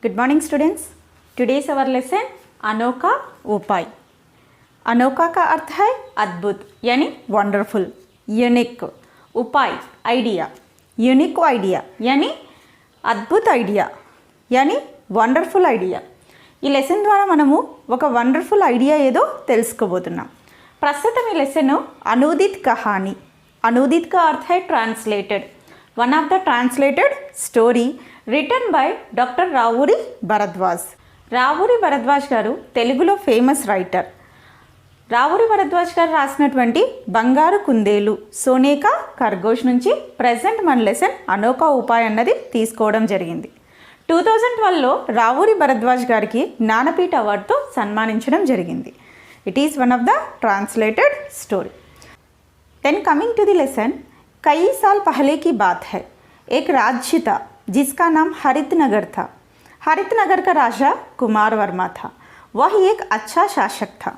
Good morning students. Today's our lesson अनोखा उपाय। अनोखा का अर्थ है अद्भुत यानी वंडरफुल, यूनिक, उपाय आइडिया, यूनिक आइडिया यानी అద్భుత ఐడియా యాని వండర్ఫుల్ ఐడియా। ఈ లెసన్ ద్వారా మనము ఒక వండర్ఫుల్ ఐడియా ఏదో తెలుసుకోబోతున్నాం। ప్రస్తుతం ఈ లెసన్ అనుదిత్ కహాని, అనుదిత్ का अर्थ है translated, one of the translated story written by doctor Ravuri Bharadwaj. Ravuri Bharadwaj గారు తెలుగులో ఫేమస్ రైటర్। రావూరి భరద్వాజ్ గారు రాసినటువంటి బంగారు కుందేలు సోనేకా ఖర్గోష్ నుంచి ప్రజెంట్ మన లెసన్ అనోఖా ఉపాయ్ అన్నది తీసుకోవడం జరిగింది। 2012లో రావూరి భరద్వాజ్ గారికి జ్ఞానపీఠ అవార్డుతో సన్మానించడం జరిగింది। It is one of the translated story. Then coming to the lesson, कई साल पहले की बात है, एक राज्य था जिसका नाम हरितनगर था। हरितनगर का राजा कुमार वर्मा था। वह एक अच्छा शासक था।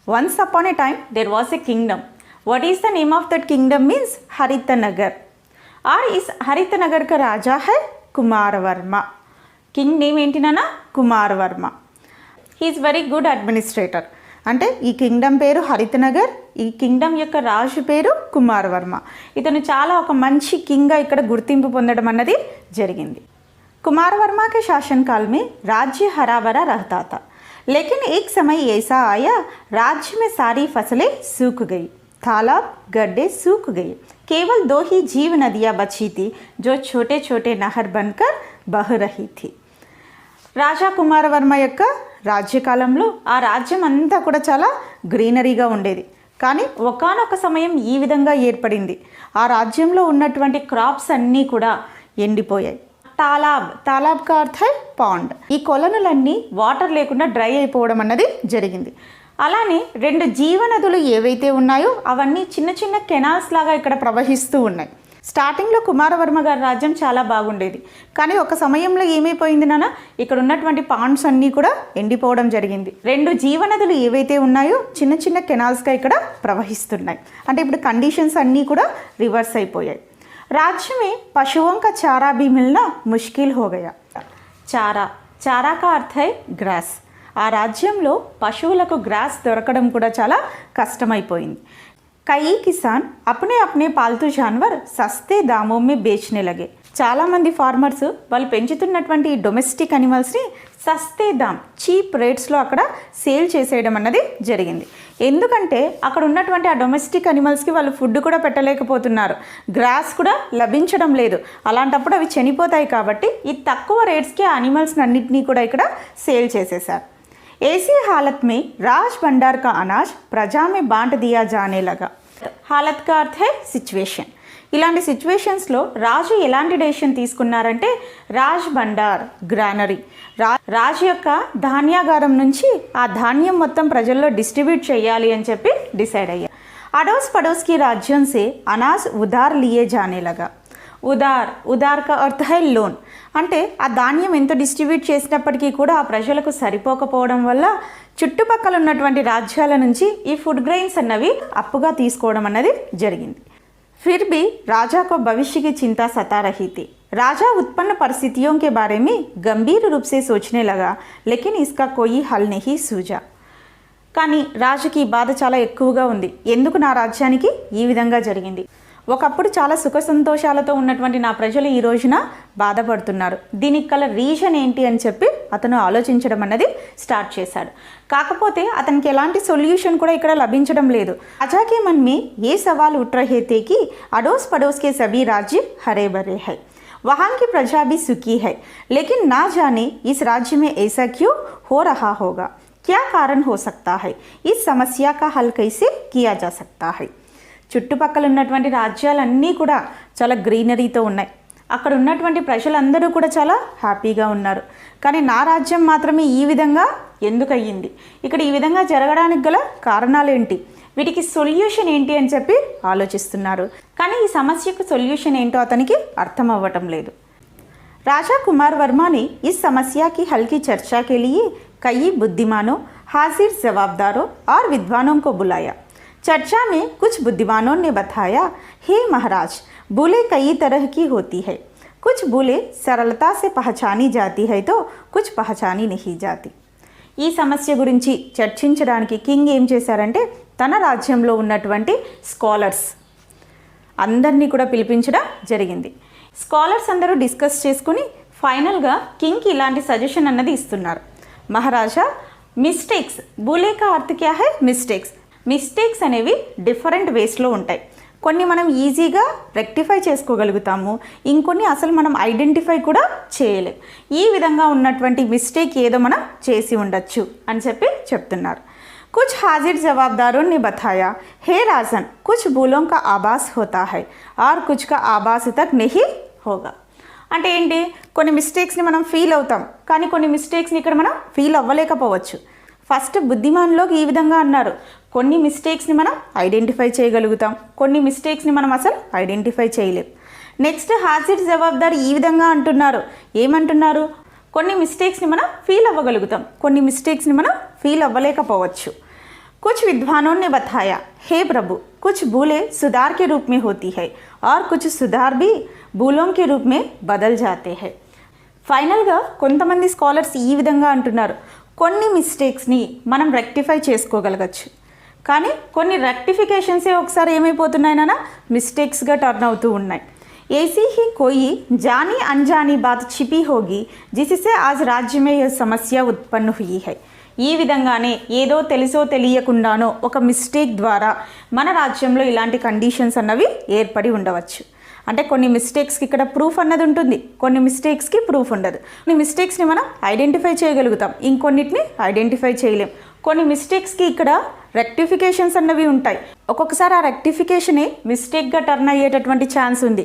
Once upon a time there was a kingdom. What is the name of that kingdom means Haritnagar. और इस हरितनगर का राजा है कुमार वर्मा। किंग नेम ఏంటి నానా? Kumar Varma. He is very good administrator. అంటే ఈ కింగ్డమ్ పేరు హరితనగర్, ఈ కింగ్డమ్ యొక్క రాజు పేరు కుమార్ వర్మ। ఇతను చాలా ఒక మంచి కింగ్గా ఇక్కడ గుర్తింపు పొందడం అన్నది జరిగింది। कुमार वर्मा के शासनकाल में राज्य हरा भरा रहता था, लेकिन एक समय ऐसा आया राज्य में सारी फसलें सूख गई, तालाब गड्ढे सूख गए, केवल 2 ही जीव नदियाँ बची थी जो छोटे छोटे नहर बनकर बह रही थी। రాజా కుమార వర్మ యొక్క రాజ్యకాలంలో ఆ రాజ్యం అంతా కూడా చాలా గ్రీనరీగా ఉండేది, కానీ ఒకానొక సమయం ఈ విధంగా ఏర్పడింది। ఆ రాజ్యంలో ఉన్నటువంటి క్రాప్స్ అన్నీ కూడా ఎండిపోయాయి। తాలాబ్ కా అర్థ హై పాండ్। ఈ కొలనులన్నీ వాటర్ లేకుండా డ్రై అయిపోవడం అన్నది జరిగింది। అలానే 2 జీవనదులు ఏవైతే ఉన్నాయో అవన్నీ చిన్న చిన్న కెనాల్స్ లాగా ఇక్కడ ప్రవహిస్తూ ఉన్నాయి। స్టార్టింగ్లో కుమారవర్మ గారి రాజ్యం చాలా బాగుండేది, కానీ ఒక సమయంలో ఏమైపోయింది నాన్న, ఇక్కడ ఉన్నటువంటి పాండ్స్ అన్నీ కూడా ఎండిపోవడం జరిగింది। 2 జీవనదులు ఏవైతే ఉన్నాయో చిన్న చిన్న కెనాల్స్గా ఇక్కడ ప్రవహిస్తున్నాయి। అంటే ఇప్పుడు కండిషన్స్ అన్నీ కూడా రివర్స్ అయిపోయాయి। राज्य में पशुओं का चारा भी मिलना मुश्किल हो गया। चारा का अर्थ है ग्रास। ఆ రాజ్యంలో పశువులకు గ్రాస్ దొరకడం కూడా చాలా కష్టమైపోయింది। कई किसान अपने अपने पालतू जानवर सस्ते दामों में बेचने लगे। చాలామంది ఫార్మర్స్ వాళ్ళు పెంచుతున్నటువంటి డొమెస్టిక్ అనిమల్స్ని సస్తే దామ్, చీప్ రేట్స్లో అక్కడ సేల్ చేసేయడం అన్నది జరిగింది। ఎందుకంటే అక్కడ ఉన్నటువంటి ఆ డొమెస్టిక్ అనిమల్స్కి వాళ్ళు ఫుడ్ కూడా పెట్టలేకపోతున్నారు, గ్రాస్ కూడా లభించడం లేదు। అలాంటప్పుడు అవి చనిపోతాయి కాబట్టి ఈ తక్కువ రేట్స్కి ఆ అనిమల్స్ని అన్నింటినీ కూడా ఇక్కడ సేల్ చేసేసారు। ऐसी हालत में राज भंडार का अनाज प्रजा में बांट दिया जाने लगा। हालत का अर्थ है सिचुएशन। ఇలాంటి సిచ్యువేషన్స్లో రాజు ఎలాంటి డెసిషన్ తీసుకున్నారంటే రాజ్ భండార్ గ్రానరీ, రాజు యొక్క ధాన్యాగారం నుంచి ఆ ధాన్యం మొత్తం ప్రజల్లో డిస్ట్రిబ్యూట్ చేయాలి అని చెప్పి డిసైడ్ అయ్యారు। అడోస్ పడోస్ కి రాజ్యం సే అనాజ్ ఉదార్ లియే జానే లగా। ఉదార్ కా అర్థ హై లోన్। అంటే ఆ ధాన్యం ఎంత డిస్ట్రిబ్యూట్ చేసినప్పటికీ కూడా ఆ ప్రజలకు సరిపోకపోవడం వల్ల చుట్టుపక్కల ఉన్నటువంటి రాజ్యాల నుంచి ఈ ఫుడ్ గ్రెయిన్స్ అన్నవి అప్పుగా తీసుకోవడం అన్నది జరిగింది। फिर भी राजा को भविष्य की चिंता सता रही थी। राजा उत्पन्न परिस्थितियों के बारे में गंभीर रूप से सोचने लगा, लेकिन इसका कोई हल नहीं सूझा। కానీ రాజుకి బాధ చాలా ఎక్కువగా ఉంది। ఎందుకు నా రాజ్యానికి ఈ విధంగా జరిగింది? ఒకప్పుడు చాలా సుఖ సంతోషాలతో ఉన్నటువంటి నా ప్రజలు ఈ రోజున బాధపడుతున్నారు, దీనికి గల రీజన్ ఏంటి అని చెప్పి అతను ఆలోచించడం అన్నది స్టార్ట్ చేశాడు। కాకపోతే అతనికి ఎలాంటి సొల్యూషన్ కూడా ఇక్కడ లభించడం లేదు। राजा के मन में ये सवाल उठ रहे थे कि अड़ोस पड़ोस के सभी राज्य हरे भरे हैं, वहाँ की प्रजा भी सुखी है, लेकिन ना जाने इस राज्य में ऐसा क्यों हो रहा होगा, क्या कारण हो सकता है, इस समस्या का हल कैसे किया जा सकता है। చుట్టుపక్కల ఉన్నటువంటి రాజ్యాలన్నీ కూడా చాలా గ్రీనరీతో ఉన్నాయి, అక్కడ ఉన్నటువంటి ప్రజలందరూ కూడా చాలా హ్యాపీగా ఉన్నారు, కానీ నా రాజ్యం మాత్రమే ఈ విధంగా ఎందుకు అయ్యింది, ఇక్కడ ఈ విధంగా జరగడానికి గల కారణాలు ఏంటి, వీటికి సొల్యూషన్ ఏంటి అని చెప్పి ఆలోచిస్తున్నారు। కానీ ఈ సమస్యకు సొల్యూషన్ ఏంటో అతనికి అర్థం అవ్వటం లేదు। राजा कुमार वर्मा ने इस समस्या की हल की चर्चा के लिए कई बुद्धिमानों, हाजिर जवाबदारों और विद्वानों को बुलाया। चर्चा में कुछ बुद्धिमानों ने बताया, हे महाराज, भूले कई तरह की होती है, कुछ भूले सरलता से पहचानी जाती है तो कुछ पहचानी नहीं जाती। ఈ సమస్య గురించి చర్చించడానికి కింగ్ ఏం చేశారంటే తన రాజ్యంలో ఉన్నటువంటి స్కాలర్స్ అందరినీ కూడా పిలిపించడం జరిగింది. స్కాలర్స్ అందరూ డిస్కస్ చేసుకుని ఫైనల్గా కింగ్కి ఇలాంటి సజెషన్ అన్నది ఇస్తున్నారు. మహారాజా, మిస్టేక్స్ భూలే కా అర్థ క్యా హై? మిస్టేక్స్ అనేవి డిఫరెంట్ వేస్లో ఉంటాయి. కొన్ని మనం ఈజీగా రెక్టిఫై చేసుకోగలుగుతాము, ఇంకొన్ని అసలు మనం ఐడెంటిఫై కూడా చేయలేం. ఈ విధంగా ఉన్నటువంటి మిస్టేక్ ఏదో మనం చేసి ఉండొచ్చు అని చెప్పి చెప్తున్నారు. కుచ్ హాజిర్ జవాబుదారోं ने बताया, हे राजन, कुछ भूलों का आभास होता है और कुछ का आभास तक नहीं होगा. అంటే ఏంటి, కొన్ని మిస్టేక్స్ని మనం ఫీల్ అవుతాం, కానీ కొన్ని మిస్టేక్స్ని ఇక్కడ మనం ఫీల్ అవ్వలేకపోవచ్చు. ఫస్ట్ బుద్ధిమాన్లోకి ఈ విధంగా అన్నారు, కొన్ని మిస్టేక్స్ని మనం ఐడెంటిఫై చేయగలుగుతాం, కొన్ని మిస్టేక్స్ని మనం అసలు ఐడెంటిఫై చేయలేం. నెక్స్ట్ హాజిర్ జవాబుదార్ ఈ విధంగా అంటున్నారు, ఏమంటున్నారు, కొన్ని మిస్టేక్స్ని మనం ఫీల్ అవ్వగలుగుతాం, కొన్ని మిస్టేక్స్ని మనం ఫీల్ అవ్వలేకపోవచ్చు. कुछ विद्वानों ने बताया, हे प्रभु, कुछ भूलें सुधार के रूप में होती है और कुछ सुधार भी भूलों के रूप में बदल जाते हैं. ఫైనల్గా కొంతమంది స్కాలర్స్ ఈ విధంగా అంటున్నారు, కొన్ని మిస్టేక్స్ని మనం రెక్టిఫై చేసుకోగలగచ్చు, కానీ కొన్ని రెక్టిఫికేషన్సే ఒకసారి ఏమైపోతున్నాయి నాన్న, మిస్టేక్స్గా టర్న్ అవుతూ ఉన్నాయి. ऐसी ही कोई जानी अनजानी बात छिपी होगी जिससे आज राज्य में यह समस्या उत्पन्न हुई है. ఈ విధంగానే ఏదో తెలుసో తెలియకుండానో ఒక మిస్టేక్ ద్వారా మన రాజ్యంలో ఇలాంటి కండిషన్స్ అన్నవి ఏర్పడి ఉండవచ్చు. అంటే కొన్ని మిస్టేక్స్కి ఇక్కడ ప్రూఫ్ అన్నది ఉంటుంది, కొన్ని మిస్టేక్స్కి ప్రూఫ్ ఉండదు. కొన్ని మిస్టేక్స్ని మనం ఐడెంటిఫై చేయగలుగుతాం, ఇంకొన్నిటిని ఐడెంటిఫై చేయలేం. కొన్ని మిస్టేక్స్కి ఇక్కడ రెక్టిఫికేషన్స్ అన్నవి ఉంటాయి, ఒక్కొక్కసారి ఆ రెక్టిఫికేషనే మిస్టేక్గా టర్న్ అయ్యేటటువంటి ఛాన్స్ ఉంది.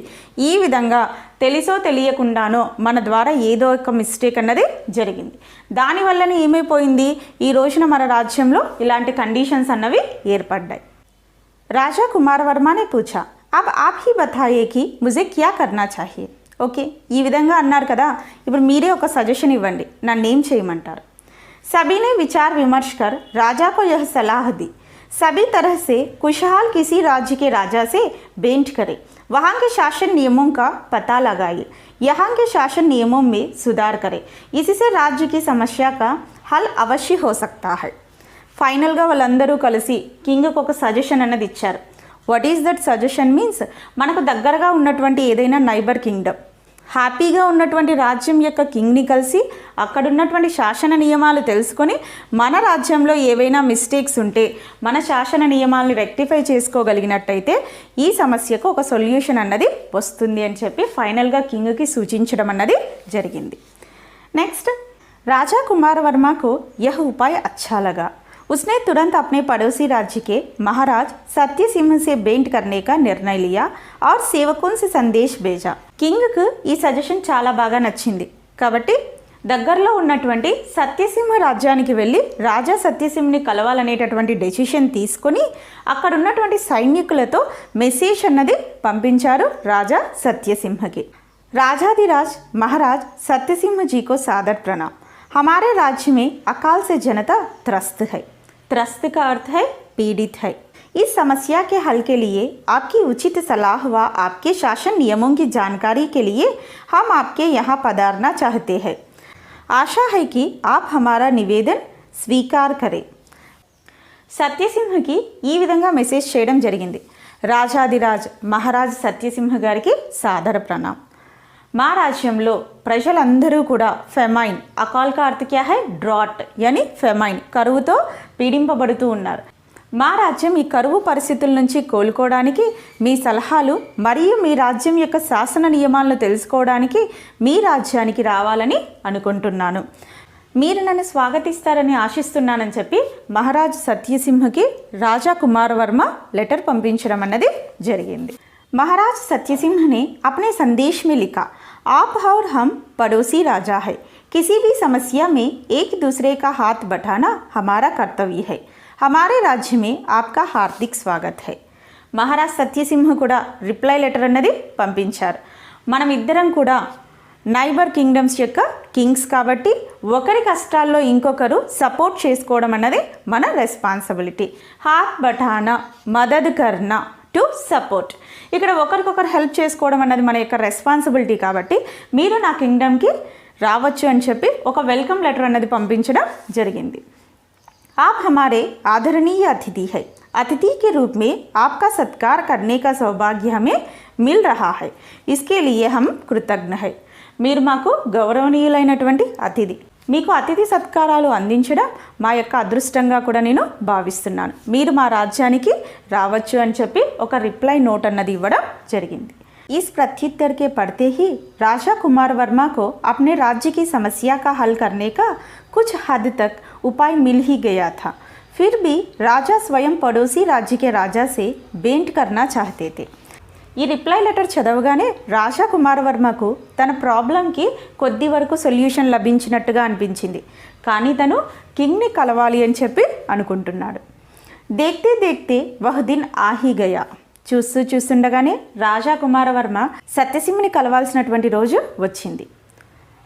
ఈ విధంగా తెలుసో తెలియకుండానో మన ద్వారా ఏదో ఒక మిస్టేక్ అన్నది జరిగింది, దానివల్లనే ఏమైపోయింది, ఈ రోజున మన రాజ్యంలో ఇలాంటి కండిషన్స్ అన్నవి ఏర్పడ్డాయి. రాజా కుమార్ వర్మనే పూఛా, అబ్ ఆప్ హీ బతాయే కి ముజే క్యా కర్నా చాహియే. ఓకే, ఈ విధంగా అన్నారు కదా, ఇప్పుడు మీరే ఒక సజెషన్ ఇవ్వండి, నన్నేం చేయమంటారు. सभी ने विचार विमर्श कर राजा को यह सलाह दी, सभी तरह से खुशहाल किसी राज्य के राजा से भेंट करे, वहाँ के शासन नियमों का पता लगाए, यहाँ के शासन नियमों में सुधार करे, इससे राज्य की समस्या का हल अवश्य हो सकता है. ఫైనల్గా వాళ్ళందరూ కలిసి కింగ్కి ఒక సజెషన్ అన్నది ఇచ్చారు. What is that suggestion means, మనకు దగ్గరగా ఉన్నటువంటి ఏదైనా నైబర్ కింగ్డమ్, హ్యాపీగా ఉన్నటువంటి రాజ్యం యొక్క కింగ్ని కలిసి అక్కడ ఉన్నటువంటి శాసన నియమాలు తెలుసుకొని మన రాజ్యంలో ఏవైనా మిస్టేక్స్ ఉంటే మన శాసన నియమాలను రెక్టిఫై చేసుకోగలిగినట్టయితే ఈ సమస్యకు ఒక సొల్యూషన్ అన్నది వస్తుంది అని చెప్పి ఫైనల్గా కింగ్కి సూచించడం అన్నది జరిగింది. నెక్స్ట్, రాజా కుమార్ వర్మకు యహ్ ఉపాయ అచ్చా లగా, उसने तुरंत अपने पड़ोसी राज्य के महाराज सत्य सिंह से भेंट करने का निर्णय लिया और सेवकों से संदेश भेजा. కింగ్కు ఈ సజెషన్ చాలా బాగా నచ్చింది కాబట్టి దగ్గరలో ఉన్నటువంటి సత్యసింహ రాజ్యానికి వెళ్ళి రాజా సత్యసింహని కలవాలనేటటువంటి డెసిషన్ తీసుకొని అక్కడ ఉన్నటువంటి సైనికులతో మెసేజ్ అన్నది పంపించారు రాజా సత్యసింహకి. రాజాధిరాజ్ महाराज सत्यसिंह जी को सादर प्रणाम. हमारे राज्य में अकाल से जनता त्रस्त है. त्रस्त का अर्थ है पीड़ित है. इस समस्या के हल के लिए आपकी उचित सलाह व आपके शासन नियमों की जानकारी के लिए हम आपके यहाँ पधारना चाहते हैं. आशा है कि आप हमारा निवेदन स्वीकार करें. సత్యసింహకి ఈ విధంగా మెసేజ్ చేయడం జరిగింది. రాజాధిరాజ్ మహారాజ్ సత్యసింహ గారికి సాదర ప్రణాం. మా రాజ్యంలో ప్రజలందరూ కూడా ఫెమైన్, అకాల్ కా అర్థ క్యా హై, డ్రాట్ యాని ఫెమైన్, కరువుతో పీడింపబడుతూ ఉన్నారు. మా రాజ్యం ఈ కరువు పరిస్థితుల నుంచి కోలుకోవడానికి మీ సలహాలు మరియు మీ రాజ్యం యొక్క శాసన నియమాలను తెలుసుకోవడానికి మీ రాజ్యానికి రావాలని అనుకుంటున్నాను. మీరు నన్ను స్వాగతిస్తారని ఆశిస్తున్నానని చెప్పి మహారాజ్ సత్యసింహకి రాజా కుమార్ వర్మ లెటర్ పంపించడం అన్నది జరిగింది. महाराज सत्यसिंह ने अपने संदेश में लिखा, आप और हम पड़ोसी राजा है, किसी भी समस्या में एक दूसरे का हाथ बटाना हमारा कर्तव्य है. हमारे राज्य में आपका हार्दिक स्वागत है. మహారాజ్ సత్యసింహ కూడా రిప్లై లెటర్ అన్నది పంపించారు. మనం ఇద్దరం కూడా నైబర్ కింగ్డమ్స్ యొక్క కింగ్స్ కాబట్టి ఒకరి కష్టాల్లో ఇంకొకరు సపోర్ట్ చేసుకోవడం అన్నది మన రెస్పాన్సిబిలిటీ. హాత్ బఠానా, మదద్ కర్నా, టు సపోర్ట్. ఇక్కడ ఒకరికొకరు హెల్ప్ చేసుకోవడం అన్నది మన యొక్క రెస్పాన్సిబిలిటీ కాబట్టి మీరు నా కింగ్డమ్కి రావచ్చు అని చెప్పి ఒక వెల్కమ్ లెటర్ అన్నది పంపించడం జరిగింది. आप हमारे आदरणीय अतिथि है. अतिथि के रूप में आपका सत्कार करने का सौभाग्य हमें मिल रहा है. इसके लिए हम कृतज्ञ है. మీరు మాకు గౌరవనీయులైనటువంటి అతిథి, మీకు అతిథి సత్కారాలు అందించడం మా యొక్క అదృష్టంగా కూడా నేను భావిస్తున్నాను. మీరు మా రాజ్యానికి రావచ్చు అని చెప్పి ఒక రిప్లై నోట్ అన్నది ఇవ్వడం జరిగింది. इस प्रत्युत्तर के पढ़ते ही राजा कुमार वर्मा को अपने राज्य की समस्या का हल करने का कुछ हद तक उपाय मिल ही गया था. फिर भी राजा स्वयं पड़ोसी राज्य के राजा से भेंट करना चाहते थे. ఈ రిప్లై లెటర్ చదవగానే రాజా కుమార్ వర్మకు తన ప్రాబ్లంకి కొద్ది వరకు సొల్యూషన్ లభించినట్టుగా అనిపించింది. కానీ తను కింగ్ని కలవాలి అని చెప్పి అనుకుంటున్నాడు. దేఖ్తే దేఖ్తే వహ్ దిన్ ఆహి గయా. చూస్తుండగానే రాజా కుమార వర్మ సత్యసింహని కలవాల్సినటువంటి రోజు వచ్చింది.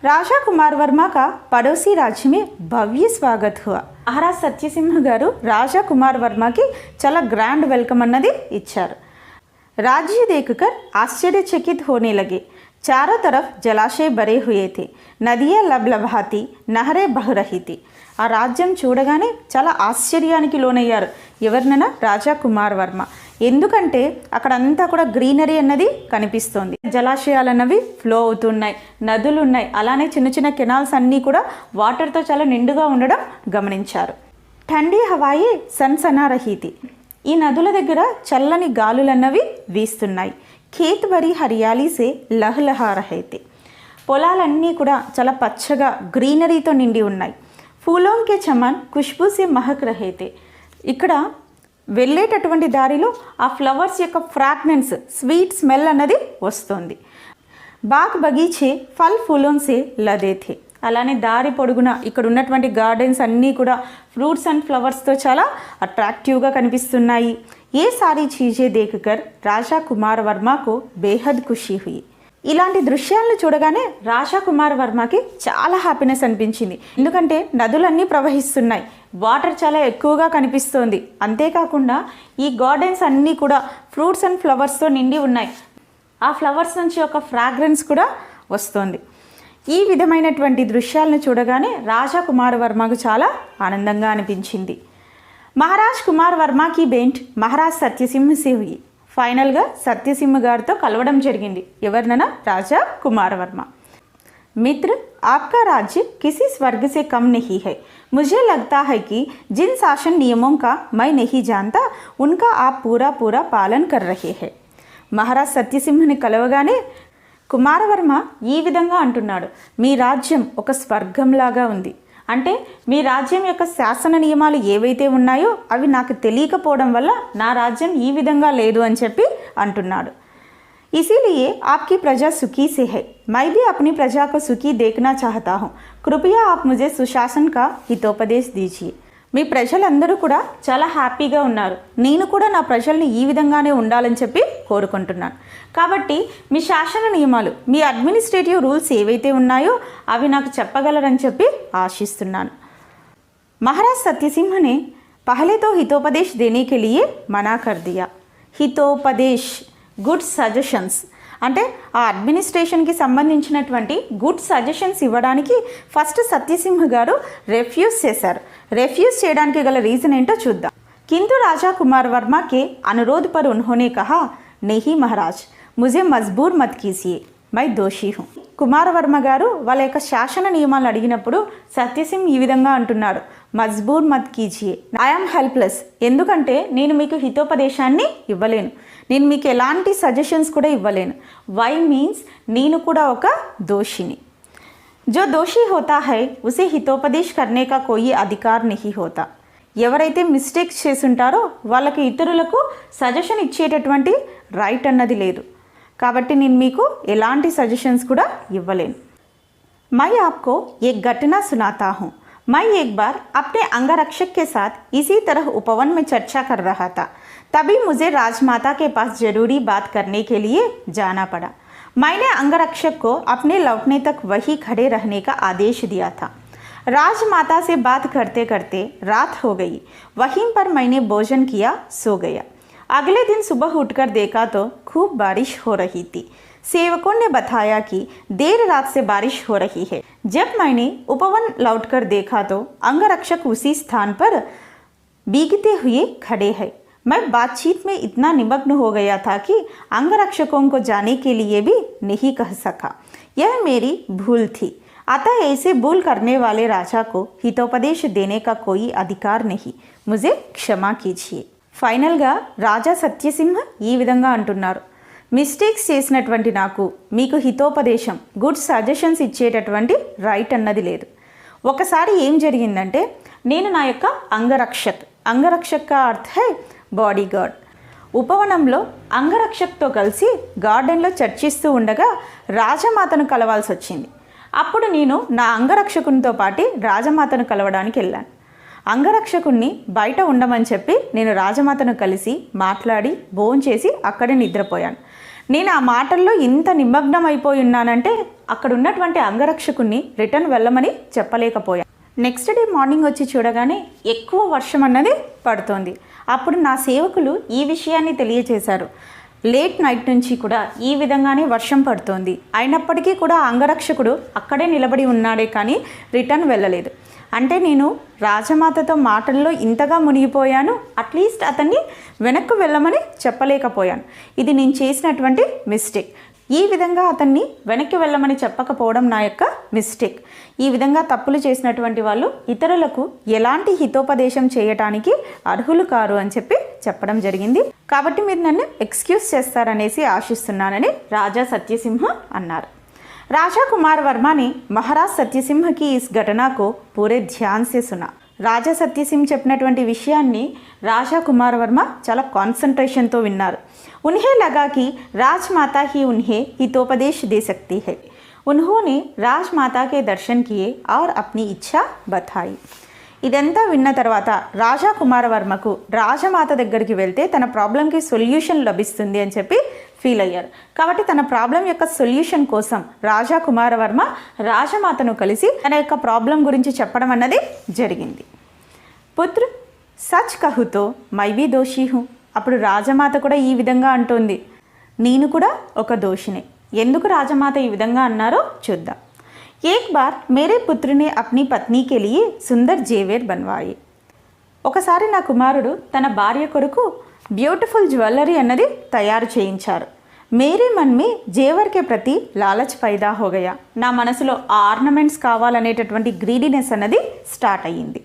రాజా కుమార్ वर्मा का पड़ोसी राज्य में भव्य स्वागत हुआ. మహారాజ్ సత్యసింహ గారు రాజా కుమార్ వర్మకి చాలా గ్రాండ్ వెల్కమ్ అన్నది ఇచ్చారు. राज्य देखकर आश्चर्यचकित होने लगे. चारों तरफ जलाशय भरे हुए थे. नदियाँ लबलबाती, नहरें बह रही थी. ఆ రాజ్యం చూడగానే చాలా ఆశ్చర్యానికి లోనయ్యారు ఎవరినైనా రాజా కుమార్ వర్మ. ఎందుకంటే అక్కడంతా కూడా గ్రీనరీ అన్నది కనిపిస్తోంది, జలాశయాలు అన్నవి ఫ్లో అవుతున్నాయి, నదులు ఉన్నాయి, అలానే చిన్న చిన్న కెనాల్స్ అన్నీ కూడా వాటర్తో చాలా నిండుగా ఉండడం గమనించారు. ఠండీ హవాయి సన్సనా రహీతి. ఈ నదుల దగ్గర చల్లని గాలులన్నవి వీస్తున్నాయి. ఖేత్ భరి హరియాలీసే లహ్లహా రహైతే. పొలాలన్నీ కూడా చాలా పచ్చగా గ్రీనరీతో నిండి ఉన్నాయి. ఫూలోం కే చమన్ ఖుష్బూ సే మహక్ రహైతే. ఇక్కడ వెళ్ళేటటువంటి దారిలో ఆ ఫ్లవర్స్ యొక్క ఫ్రాగ్రెన్స్, స్వీట్ స్మెల్ అన్నది వస్తుంది. బాగ్ బగీచే ఫల్ ఫూలోం సే లదే థే. అలానే దారి పొడుగున ఇక్కడ ఉన్నటువంటి గార్డెన్స్ అన్నీ కూడా ఫ్రూట్స్ అండ్ ఫ్లవర్స్తో చాలా అట్రాక్టివ్గా కనిపిస్తున్నాయి. ఏ సారీ చీజే దేఖకర్ రాజా కుమార్ వర్మకు బేహద్ ఖుషీ హుయి. ఇలాంటి దృశ్యాలను చూడగానే రాజా కుమార్ వర్మకి చాలా హ్యాపీనెస్ అనిపించింది. ఎందుకంటే నదులన్నీ ప్రవహిస్తున్నాయి, వాటర్ చాలా ఎక్కువగా కనిపిస్తోంది. అంతేకాకుండా ఈ గార్డెన్స్ అన్నీ కూడా ఫ్రూట్స్ అండ్ ఫ్లవర్స్తో నిండి ఉన్నాయి. ఆ ఫ్లవర్స్ నుంచి ఒక ఫ్రాగ్రెన్స్ కూడా వస్తుంది. ఈ విధమైనటువంటి దృశ్యాలను చూడగానే రాజా కుమార్ వర్మకు చాలా ఆనందంగా అనిపించింది. మహారాజ్ కుమార్ వర్మకి బెంట్ మహారాజ్ సత్యసింహ సే హుయి. ఫైనల్గా సత్యసింహ గారితో కలవడం జరిగింది. ఎవరినైనా రాజా కుమార్ వర్మ. मित्र, आपका राज्य किसी स्वर्ग से कम नहीं है. मुझे लगता है कि जिन शासन नियमों का मैं नहीं जानता उनका आप पूरा पूरा पालन कर रहे हैं. మహారాజ్ సత్యసింహని కలవగానే కుమారవర్మ ఈ విధంగా అంటున్నాడు, మీ రాజ్యం ఒక స్వర్గంలాగా ఉంది. అంటే మీ రాజ్యం యొక్క శాసన నియమాలు ఏవైతే ఉన్నాయో అవి నాకు తెలియకపోవడం వల్ల నా రాజ్యం ఈ విధంగా లేదు అని చెప్పి అంటున్నాడు. इसीलिए आपकी प्रजा सुखी से है. मैं भी अपनी प्रजा को सुखी देखना चाहता हूँ. कृपया आप मुझे सुशासन का हितोपदेश दीजिए. మీ ప్రజలందరూ కూడా చాలా హ్యాపీగా ఉన్నారు, నేను కూడా నా ప్రజల్ని ఈ విధంగానే ఉండాలని చెప్పి కోరుకుంటున్నాను. కాబట్టి మీ శాసన నియమాలు, మీ అడ్మినిస్ట్రేటివ్ రూల్స్ ఏవైతే ఉన్నాయో అవి నాకు చెప్పగలరని చెప్పి ఆశిస్తున్నాను. మహారాజ్ సత్యసింహ ने पहले तो हितोपदेश देने के लिए मना कर दिया. हितोपदेश గుడ్ సజెషన్స్ అంటే ఆ అడ్మినిస్ట్రేషన్కి సంబంధించినటువంటి గుడ్ సజెషన్స్ ఇవ్వడానికి ఫస్ట్ సత్యసింహ గారు రెఫ్యూజ్ చేశారు. రెఫ్యూజ్ చేయడానికి గల రీజన్ ఏంటో చూద్దాం. किंतु राजा कुमार वर्मा के अनुरोध पर उन्होंने कहा, नहीं महाराज, मुझे मजबूर मत कीजिए, मैं दोषी हूँ. కుమారవర్మ గారు వాళ్ళ యొక్క శాసన నియమాలు అడిగినప్పుడు సత్యసింహ్ ఈ విధంగా అంటున్నాడు, మజ్బూర్ మత్ కీజియే, ఐఆమ్ హెల్ప్లెస్. ఎందుకంటే నేను మీకు హితోపదేశాన్ని ఇవ్వలేను, నేను మీకు ఎలాంటి సజెషన్స్ కూడా ఇవ్వలేను. వై మీన్స్ నేను కూడా ఒక దోషిని. जो दोषी होता है उसे हितोपदेश करने का कोई अधिकार नहीं होता. ఎవరైతే మిస్టేక్స్ చేసుంటారో వాళ్ళకి ఇతరులకు సజెషన్ ఇచ్చేటటువంటి రైట్ అన్నది లేదు. కాబట్టి నేను మీకు ఎలాంటి సజెషన్స్ కూడా ఇవ్వలేను. मैं आपको एक घटना सुनाता हूँ. मैं एक बार अपने अंगरक्षक के साथ इसी तरह उपवन में चर्चा कर रहा था. तभी मुझे राजमाता के पास ज़रूरी बात करने के लिए जाना पड़ा. मैंने अंगरक्षक को अपने लौटने तक वहीं खड़े रहने का आदेश दिया था. राजमाता से बात करते करते रात हो गई. वहीं पर मैंने भोजन किया, सो गया. अगले दिन सुबह उठकर देखा तो खूब बारिश हो रही थी। सेवकों ने बताया कि देर रात से बारिश हो रही है। जब मैंने उपवन लौटकर देखा तो अंगरक्षक उसी स्थान पर भीगते हुए खड़े हैं। मैं बातचीत में इतना निमग्न हो गया था कि अंगरक्षकों को जाने के लिए भी नहीं कह सका। यह मेरी भूल थी। अतः ऐसे भूल करने वाले राजा को हितोपदेश देने का कोई अधिकार नहीं। मुझे क्षमा कीजिए। ఫైనల్గా రాజా సత్యసింహ ఈ విధంగా అంటున్నారు, మిస్టేక్స్ చేసినటువంటి నాకు మీకు హితోపదేశం, గుడ్ సజెషన్స్ ఇచ్చేటటువంటి రైట్ అన్నది లేదు. ఒకసారి ఏం జరిగిందంటే, నేను నా యొక్క అంగరక్షక్ కా అర్థ హై బాడీ గార్డ్, ఉపవనంలో అంగరక్షక్తో కలిసి గార్డెన్లో చర్చిస్తూ ఉండగా రాజమాతను కలవాల్సి వచ్చింది. అప్పుడు నేను నా అంగరక్షకునితో పాటు రాజమాతను కలవడానికి వెళ్ళాను. అంగరక్షకుణ్ణి బయట ఉండమని చెప్పి నేను రాజమాతను కలిసి మాట్లాడి భోంచేసి అక్కడే నిద్రపోయాను. నేను ఆ మాటల్లో ఇంత నిమగ్నం అయిపోయి ఉన్నానంటే అక్కడ ఉన్నటువంటి అంగరక్షకుణ్ణి రిటర్న్ వెళ్ళమని చెప్పలేకపోయాను. నెక్స్ట్ డే మార్నింగ్ వచ్చి చూడగానే ఎక్కువ వర్షం అన్నది పడుతోంది. అప్పుడు నా సేవకులు ఈ విషయాన్ని తెలియజేశారు. లేట్ నైట్ నుంచి కూడా ఈ విధంగానే వర్షం పడుతోంది, అయినప్పటికీ కూడా అంగరక్షకుడు అక్కడే నిలబడి ఉన్నాడే కానీ రిటర్న్ వెళ్ళలేదు. అంటే నేను రాజమాతతో మాటల్లో ఇంతగా మునిగిపోయాను, అట్లీస్ట్ అతన్ని వెనక్కు వెళ్ళమని చెప్పలేకపోయాను. ఇది నేను చేసినటువంటి మిస్టేక్. ఈ విధంగా అతన్ని వెనక్కి వెళ్ళమని చెప్పకపోవడం నా యొక్క మిస్టేక్. ఈ విధంగా తప్పులు చేసినటువంటి వాళ్ళు ఇతరులకు ఎలాంటి హితోపదేశం చేయటానికి అర్హులు కారు అని చెప్పి చెప్పడం జరిగింది. కాబట్టి మీరు నన్ను ఎక్స్క్యూజ్ చేస్తారనేసి ఆశిస్తున్నానని రాజా సత్యసింహ అన్నారు. राजा कुमार वर्मा ने महाराज सत्यसिंह की इस घटना को पूरे ध्यान से सुना. రాజా సత్యసింహ చెప్పినటువంటి విషయాన్ని రాజా కుమార్ వర్మ చాలా కాన్సంట్రేషన్తో విన్నారు. उन्हें लगा कि राजमाता ही उन्हें हितोपदेश दे सकती है. उन्होंने राजमाता के दर्शन किए और अपनी इच्छा बताई. ఇదంతా విన్న తర్వాత రాజా కుమార వర్మకు రాజమాత దగ్గరికి వెళ్తే తన ప్రాబ్లంకి సొల్యూషన్ లభిస్తుంది అని చెప్పి ఫీల్ అయ్యారు. కాబట్టి తన ప్రాబ్లం యొక్క సొల్యూషన్ కోసం రాజా కుమార వర్మ రాజమాతను కలిసి తన యొక్క ప్రాబ్లం గురించి చెప్పడం అన్నది జరిగింది. పుత్ర సచ్ కహుతో మైవి దోషి హూ. అప్పుడు రాజమాత కూడా ఈ విధంగా అంటోంది, నేను కూడా ఒక దోషినే. ఎందుకు రాజమాత ఈ విధంగా అన్నారో చూద్దాం. एक बार मेरे पुत्र ने अपनी पत्नी के लिए सुंदर जेवर बनवाए. ఒకసారి నా కుమారుడు తన భార్య కొరకు బ్యూటిఫుల్ జ్యువెలరీ అన్నది తయారు చేయించారు. మేరే మన్ మే జేవర్ కే ప్రతి లాలచ్ పైదా హో గయా. నా మనసులో ఆర్నమెంట్స్ కావాలనేటటువంటి గ్రీడీనెస్ అన్నది స్టార్ట్ అయ్యింది.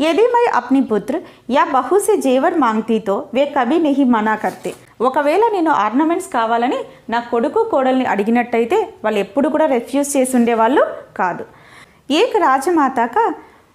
यदि मैं अपनी पुत्र या बहू से जेवर मांगती तो वे कभी नहीं मना करते. ఒకవేళ నేను ఆర్నమెంట్స్ కావాలని నా కొడుకు కోడల్ని అడిగినట్టయితే వాళ్ళు ఎప్పుడు కూడా రిఫ్యూజ్ చేసి ఉండేవాళ్ళు కాదు. ఏక్ రాజమాతగా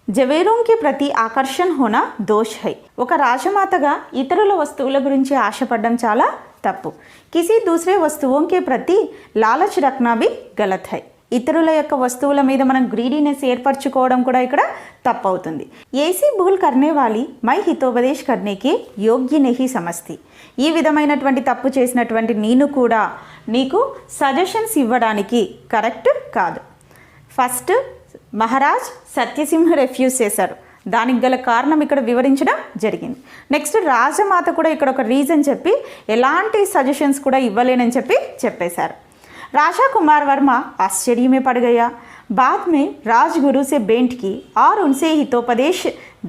జవేరోంకి ప్రతి ఆకర్షణ హోనా దోష్ హై. ఒక రాజమాతగా ఇతరుల వస్తువుల గురించి ఆశపడడం చాలా తప్పు. కిసి దూసరే వస్తువుంకి ప్రతి లాలచ్ రఖనా భీ గలత్ హై. ఇతరుల యొక్క వస్తువుల మీద మనం గ్రీడీనెస్ ఏర్పరచుకోవడం కూడా ఇక్కడ తప్పు అవుతుంది. ఏసీ భూల్ కర్నే వాలి మై హితోపదేశ్ కర్నేకి యోగ్య నెహి సమస్తి. ఈ విధమైనటువంటి తప్పు చేసినటువంటి నేను కూడా నీకు సజెషన్స్ ఇవ్వడానికి కరెక్ట్ కాదు. ఫస్ట్ మహారాజ్ సత్యసింహ రిఫ్యూజ్ చేశారు, దానికి గల కారణం ఇక్కడ వివరించడం జరిగింది. నెక్స్ట్ రాజమాత కూడా ఇక్కడ ఒక రీజన్ చెప్పి ఎలాంటి సజెషన్స్ కూడా ఇవ్వలేనని చెప్పి చెప్పేశారు. राजा कुमार वर्मा आश्चर्य में पड़ गया. बाद में राजगुरु से भेंट की और उनसे हितोपदेश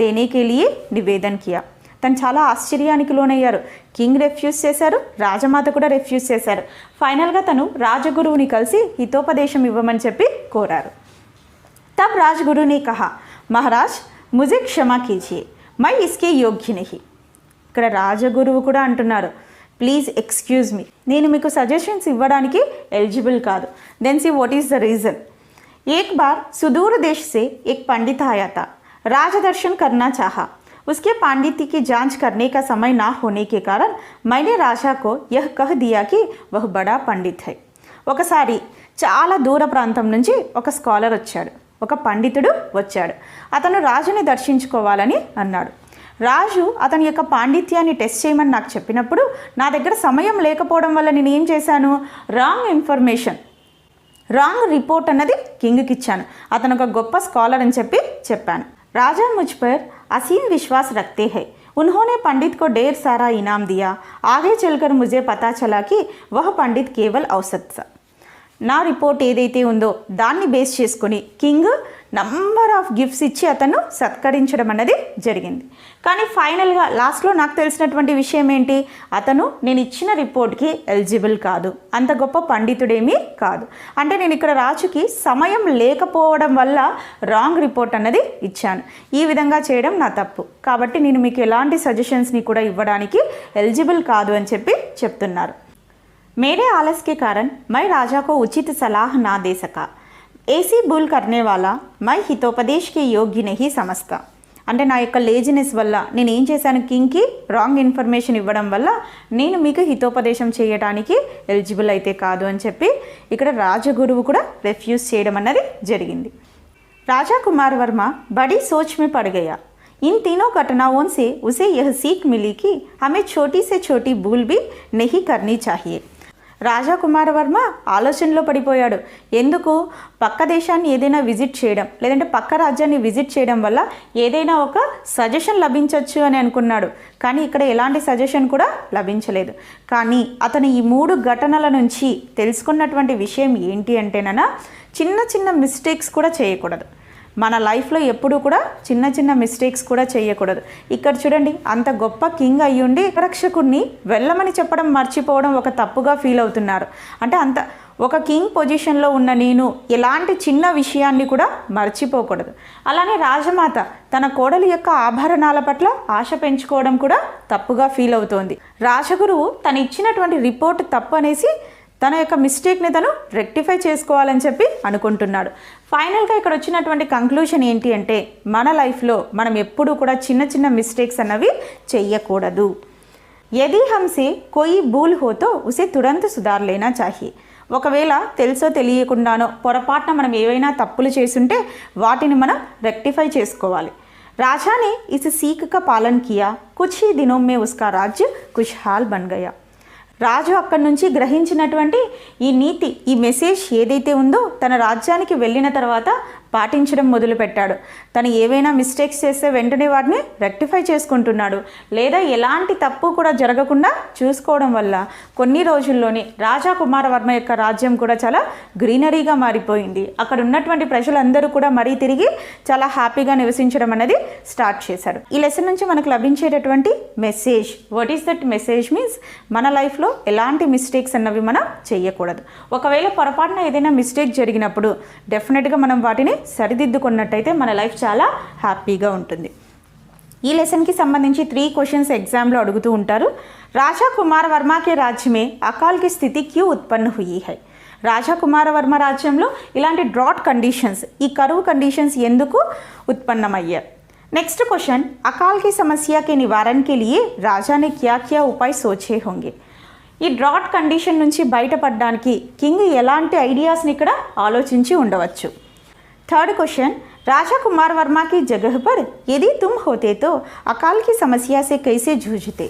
देने के लिए निवेदन किया. తను చాలా ఆశ్చర్యానికి లోనయ్యారు. కింగ్ రిఫ్యూజ్ చేశారు, రాజమాత కూడా రిఫ్యూజ్ చేశారు. ఫైనల్గా తను రాజగురువుని కలిసి హితోపదేశం ఇవ్వమని చెప్పి కోరారు. तब राजगुरु ने कहा, महाराज मुझे क्षमा कीजिए, मैं इसके योग्य नहीं. ఇక్కడ రాజగురువు కూడా అంటున్నారు, ప్లీజ్ ఎక్స్క్యూజ్ మీ, నేను మీకు సజెషన్స్ ఇవ్వడానికి ఎలిజిబుల్ కాదు. Then see what is the reason. एक बार सुदूर देश से एक पंडित आया था. राजदर्शन करना चाहा. उसके पांडित्य की जांच करने का समय ना होने के कारण मैंने राजा को यह कह दिया कि वह बड़ा पंडित है. ఒకసారి చాలా దూర ప్రాంతం నుంచి ఒక స్కాలర్ వచ్చాడు, ఒక పండితుడు వచ్చాడు. అతను రాజుని దర్శించుకోవాలని అన్నాడు. రాజు అతని యొక్క పాండిత్యాన్ని టెస్ట్ చేయమని నాకు చెప్పినప్పుడు నా దగ్గర సమయం లేకపోవడం వల్ల నేను ఏం చేశాను, రాంగ్ రిపోర్ట్ అన్నది కింగ్కి ఇచ్చాను. అతను ఒక గొప్ప స్కాలర్ అని చెప్పి చెప్పాను. రాజా ముజ్ పర్ అసీమ్ విశ్వాస్ రఖతే హై. उन्होंने पंडित को ढेर सारा इनाम दिया। आगे चलकर मुझे पता चला कि वह पंडित केवल औसत था। నా రిపోర్ట్ ఏదైతే ఉందో దాన్ని బేస్ చేసుకొని కింగ్ నంబర్ ఆఫ్ గిఫ్ట్స్ ఇచ్చి అతను సత్కరించడం అన్నది జరిగింది. కానీ ఫైనల్గా లాస్ట్లో నాకు తెలిసినటువంటి విషయం ఏంటి, అతను నేను ఇచ్చిన రిపోర్ట్కి ఎలిజిబుల్ కాదు, అంత గొప్ప పండితుడేమీ కాదు. అంటే నేను ఇక్కడ రాజుకి సమయం లేకపోవడం వల్ల రాంగ్ రిపోర్ట్ అన్నది ఇచ్చాను, ఈ విధంగా చేయడం నా తప్పు, కాబట్టి నేను మీకు ఎలాంటి సజెషన్స్ని కూడా ఇవ్వడానికి ఎలిజిబుల్ కాదు అని చెప్పి చెప్తున్నారు. मेरे आलस के कारण मैं राजा को उचित सलाह ना दे सका। ऐसी भूल करने वाला मैं हितोपदेश के योग्य नहीं समझता। అంటే నా యొక్క లేజినెస్ వల్ల నేను ఏం చేశాను, కింగ్కి రాంగ్ ఇన్ఫర్మేషన్ ఇవ్వడం వల్ల నేను మీకు హితోపదేశం చేయడానికి ఎలిజిబుల్ అయితే కాదు అని చెప్పి ఇక్కడ రాజగురువు కూడా రిఫ్యూజ్ చేయడం అన్నది జరిగింది. राजा कुमार वर्मा बड़ी सोच में पड़ गया। इन तीनों घटनाओं से उसे यह सीख मिली कि हमें छोटी से छोटी भूल भी नहीं करनी चाहिए। రాజా కుమార వర్మ ఆలోచనలో పడిపోయాడు. ఎందుకు, పక్క దేశాన్ని ఏదైనా విజిట్ చేయడం లేదంటే పక్క రాజ్యాన్ని విజిట్ చేయడం వల్ల ఏదైనా ఒక సజెషన్ లభించవచ్చు అని అనుకున్నాడు. కానీ ఇక్కడ ఎలాంటి సజెషన్ కూడా లభించలేదు. కానీ అతను ఈ 3 ఘటనల నుంచి తెలుసుకున్నటువంటి విషయం ఏంటి అంటేనన్నా, చిన్న చిన్న మిస్టేక్స్ కూడా చేయకూడదు. మన లైఫ్లో ఎప్పుడూ కూడా చిన్న చిన్న మిస్టేక్స్ కూడా చేయకూడదు. ఇక్కడ చూడండి, అంత గొప్ప కింగ్ అయ్యుండి రక్షకుడిని వెళ్ళమని చెప్పడం మర్చిపోవడం ఒక తప్పుగా ఫీల్ అవుతున్నారు. అంటే అంత ఒక కింగ్ పొజిషన్లో ఉన్న నేను ఎలాంటి చిన్న విషయాన్ని కూడా మర్చిపోకూడదు. అలానే రాజమాత తన కోడలి యొక్క ఆభరణాల పట్ల ఆశ పెంచుకోవడం కూడా తప్పుగా ఫీల్ అవుతోంది. రాజగురువు తను ఇచ్చినటువంటి రిపోర్ట్ తప్పు అనేసి తన యొక్క మిస్టేక్ని తను రెక్టిఫై చేసుకోవాలని చెప్పి అనుకుంటున్నాడు. ఫైనల్గా ఇక్కడ వచ్చినటువంటి కంక్లూషన్ ఏంటి అంటే, మన లైఫ్లో మనం ఎప్పుడూ కూడా చిన్న చిన్న మిస్టేక్స్ అన్నవి చెయ్యకూడదు. యది హమ్సే కోయి భూల్ హోతో ఉసే తురంత్ సుధార్ లేనా చాహియే. ఒకవేళ తెలుసో తెలియకుండానో పొరపాటున మనం ఏవైనా తప్పులు చేసుంటే వాటిని మనం రెక్టిఫై చేసుకోవాలి. రాజా ने इस सीख का पालन किया, कुछ ही दिनों में उसका राज्य खुशहाल बन गया. రాజు అక్కడి నుంచి గ్రహించినటువంటి ఈ నీతి, ఈ మెసేజ్ ఏదైతే ఉందో తన రాజ్యానికి వెళ్ళిన తర్వాత పాటించడం మొదలుపెట్టాడు. తను ఏవైనా మిస్టేక్స్ చేస్తే వెంటనే వాటిని రెక్టిఫై చేసుకుంటున్నాడు. లేదా ఎలాంటి తప్పు కూడా జరగకుండా చూసుకోవడం వల్ల కొన్ని రోజుల్లోనే రాజా కుమారవర్మ యొక్క రాజ్యం కూడా చాలా గ్రీనరీగా మారిపోయింది. అక్కడ ఉన్నటువంటి ప్రజలందరూ కూడా మరీ తిరిగి చాలా హ్యాపీగా నివసించడం అనేది స్టార్ట్ చేశాడు. ఈ లెసన్ నుంచి మనకు లభించేటటువంటి message, what is that message means, మన లైఫ్లో ఎలాంటి మిస్టేక్స్ అన్నవి మనం చేయకూడదు. ఒకవేళ పొరపాటున ఏదైనా మిస్టేక్ జరిగినప్పుడు డెఫినెట్గా మనం వాటిని సరిదిద్దుకున్నట్టయితే మన లైఫ్ చాలా హ్యాపీగా ఉంటుంది. ఈ లెసన్కి సంబంధించి 3 క్వశ్చన్స్ ఎగ్జామ్లో అడుగుతూ ఉంటారు. రాజా కుమార్ వర్మ కే राज्य में अकाल की स्थिति क्यों उत्पन्न हुई है. రాజా కుమారవర్మ రాజ్యంలో ఇలాంటి డ్రాట్ కండిషన్స్, ఈ కరువు కండిషన్స్ ఎందుకు ఉత్పన్నమయ్యాయి. नेक्स्ट क्वेश्चन, अकाल की समस्या के निवारण के लिए राजा ने क्या क्या उपाय सोचे होंगे. ఈ డ్రాట్ కండిషన్ నుంచి బయటపడడానికి కింగ్ ఎలాంటి ఐడియాస్ని ఇక్కడ ఆలోచించి ఉండవచ్చు. थर्ड क्वेश्चन, राजा कुमार वर्मा की जगह पर यदि तुम होते तो अकाल की समस्या से कैसे जूझते.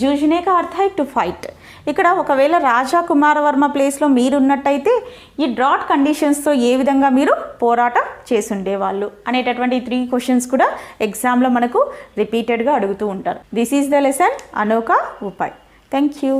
जूझने का अर्थ है టు ఫైట్. ఇక్కడ ఒకవేళ రాజా కుమారవర్మ ప్లేస్లో మీరున్నట్టయితే ఈ డ్రాట్ కండిషన్స్తో ఏ విధంగా మీరు పోరాటం చేసుండేవాళ్ళు అనేటటువంటి 3 క్వశ్చన్స్ కూడా ఎగ్జామ్లో మనకు రిపీటెడ్గా అడుగుతూ ఉంటారు. This is the lesson Anokha Upay. Thank you.